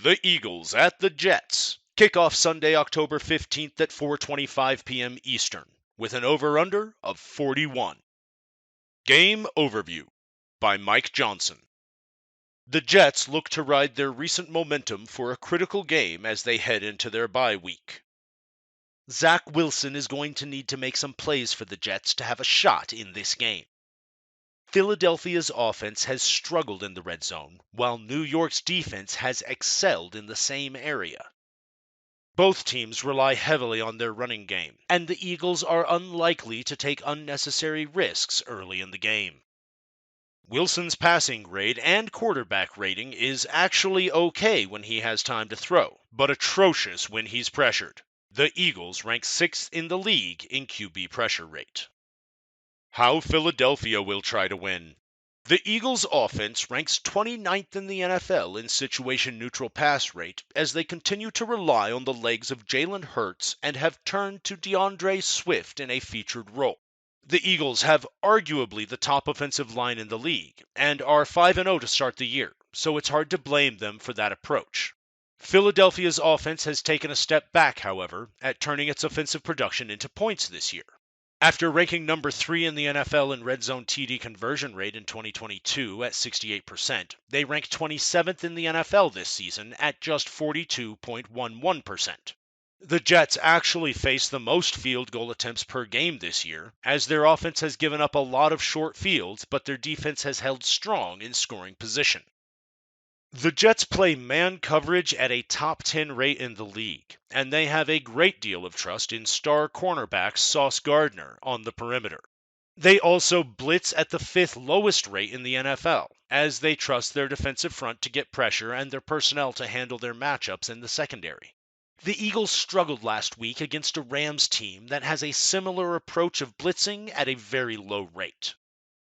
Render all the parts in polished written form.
The Eagles at the Jets. Kickoff Sunday, October 15th at 4:25 p.m. Eastern, with an over-under of 41. Game Overview by Mike Johnson. The Jets look to ride their recent momentum for a critical game as they head into their bye week. Zach Wilson is going to need to make some plays for the Jets to have a shot in this game. Philadelphia's offense has struggled in the red zone, while New York's defense has excelled in the same area. Both teams rely heavily on their running game, and the Eagles are unlikely to take unnecessary risks early in the game. Wilson's passing grade and quarterback rating is actually okay when he has time to throw, but atrocious when he's pressured. The Eagles rank 6th in the league in QB pressure rate. How Philadelphia will try to win. The Eagles' offense ranks 29th in the NFL in situation-neutral pass rate as they continue to rely on the legs of Jalen Hurts and have turned to DeAndre Swift in a featured role. The Eagles have arguably the top offensive line in the league and are 5-0 to start the year, so it's hard to blame them for that approach. Philadelphia's offense has taken a step back, however, at turning its offensive production into points this year. After ranking number 3 in the NFL in red zone TD conversion rate in 2022 at 68%, they rank 27th in the NFL this season at just 42.11%. The Jets actually face the most field goal attempts per game this year, as their offense has given up a lot of short fields, but their defense has held strong in scoring position. The Jets play man coverage at a top 10 rate in the league, and they have a great deal of trust in star cornerback Sauce Gardner on the perimeter. They also blitz at the 5th lowest rate in the NFL, as they trust their defensive front to get pressure and their personnel to handle their matchups in the secondary. The Eagles struggled last week against a Rams team that has a similar approach of blitzing at a very low rate.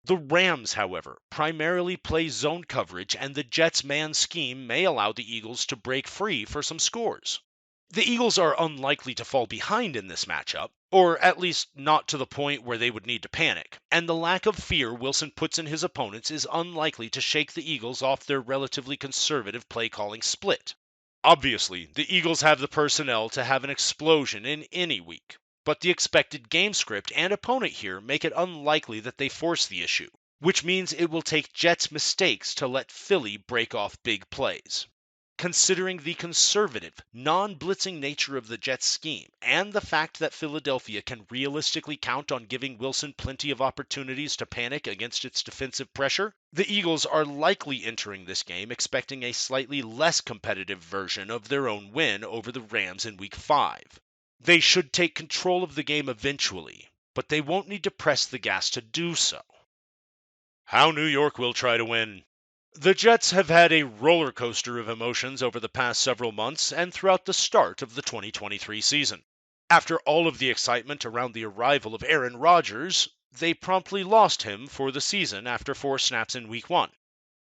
The Rams, however, primarily play zone coverage, and the Jets' man scheme may allow the Eagles to break free for some scores. The Eagles are unlikely to fall behind in this matchup, or at least not to the point where they would need to panic, and the lack of fear Wilson puts in his opponents is unlikely to shake the Eagles off their relatively conservative play-calling split. Obviously, the Eagles have the personnel to have an explosion in any week, but the expected game script and opponent here make it unlikely that they force the issue, which means it will take Jets mistakes to let Philly break off big plays. Considering the conservative, non-blitzing nature of the Jets scheme and the fact that Philadelphia can realistically count on giving Wilson plenty of opportunities to panic against its defensive pressure, the Eagles are likely entering this game expecting a slightly less competitive version of their own win over the Rams in Week 5. They should take control of the game eventually, but they won't need to press the gas to do so. How New York will try to win. The Jets have had a roller coaster of emotions over the past several months and throughout the start of the 2023 season. After all of the excitement around the arrival of Aaron Rodgers, they promptly lost him for the season after 4 snaps in Week 1.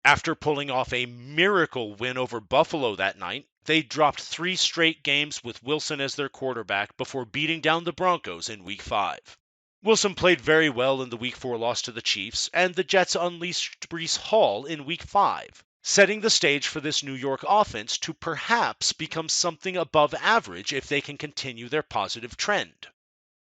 After pulling off a miracle win over Buffalo that night, they dropped 3 straight games with Wilson as their quarterback before beating down the Broncos in Week 5. Wilson played very well in the Week 4 loss to the Chiefs, and the Jets unleashed Breece Hall in Week 5, setting the stage for this New York offense to perhaps become something above average if they can continue their positive trend.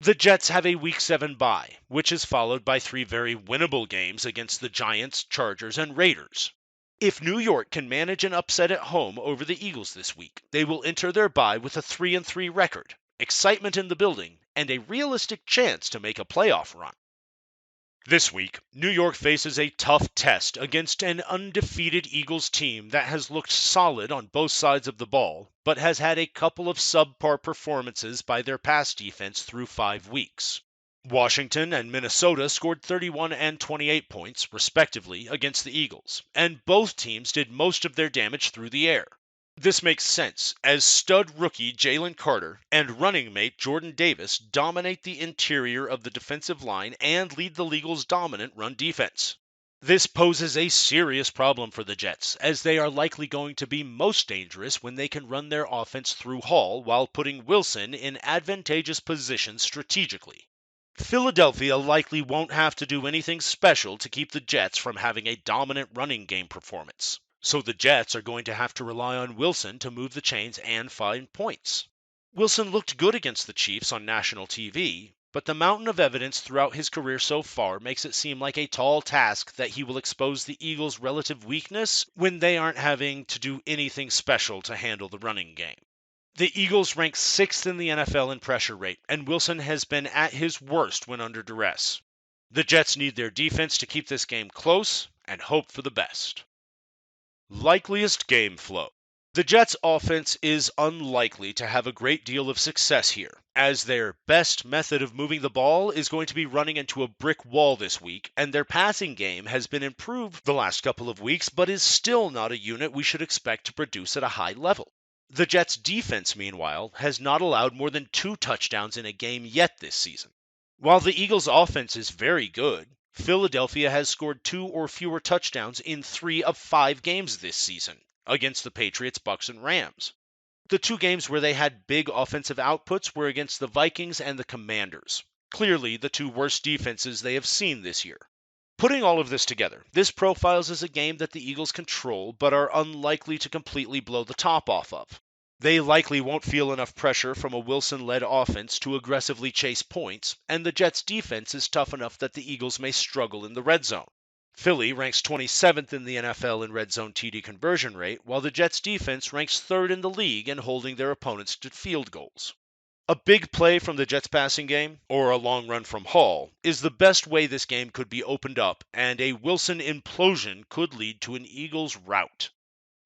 The Jets have a Week 7 bye, which is followed by 3 very winnable games against the Giants, Chargers, and Raiders. If New York can manage an upset at home over the Eagles this week, they will enter their bye with a 3-3 record, excitement in the building, and a realistic chance to make a playoff run. This week, New York faces a tough test against an undefeated Eagles team that has looked solid on both sides of the ball, but has had a couple of subpar performances by their pass defense through 5 weeks. Washington and Minnesota scored 31 and 28 points, respectively, against the Eagles, and both teams did most of their damage through the air. This makes sense, as stud rookie Jalen Carter and running mate Jordan Davis dominate the interior of the defensive line and lead the Eagles' dominant run defense. This poses a serious problem for the Jets, as they are likely going to be most dangerous when they can run their offense through Hall while putting Wilson in advantageous positions strategically. Philadelphia likely won't have to do anything special to keep the Jets from having a dominant running game performance, So the Jets are going to have to rely on Wilson to move the chains and find points. Wilson looked good against the Chiefs on national TV, but the mountain of evidence throughout his career so far makes it seem like a tall task that he will expose the Eagles' relative weakness when they aren't having to do anything special to handle the running game. The Eagles rank 6th in the NFL in pressure rate, and Wilson has been at his worst when under duress. The Jets need their defense to keep this game close and hope for the best. Likeliest game flow. The Jets' offense is unlikely to have a great deal of success here, as their best method of moving the ball is going to be running into a brick wall this week, and their passing game has been improved the last couple of weeks, but is still not a unit we should expect to produce at a high level. The Jets' defense, meanwhile, has not allowed more than 2 touchdowns in a game yet this season. While the Eagles' offense is very good, Philadelphia has scored 2 or fewer touchdowns in 3 of 5 games this season, against the Patriots, Bucks, and Rams. The 2 games where they had big offensive outputs were against the Vikings and the Commanders, clearly the 2 worst defenses they have seen this year. Putting all of this together, this profiles as a game that the Eagles control but are unlikely to completely blow the top off of. They likely won't feel enough pressure from a Wilson-led offense to aggressively chase points, and the Jets' defense is tough enough that the Eagles may struggle in the red zone. Philly ranks 27th in the NFL in red zone TD conversion rate, while the Jets' defense ranks 3rd in the league in holding their opponents to field goals. A big play from the Jets passing game, or a long run from Hall, is the best way this game could be opened up, and a Wilson implosion could lead to an Eagles rout.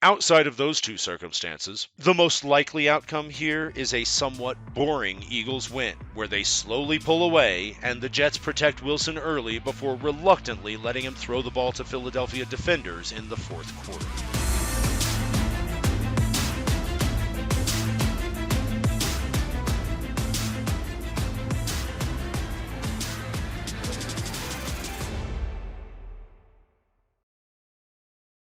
Outside of those 2 circumstances, the most likely outcome here is a somewhat boring Eagles win, where they slowly pull away and the Jets protect Wilson early before reluctantly letting him throw the ball to Philadelphia defenders in the 4th quarter.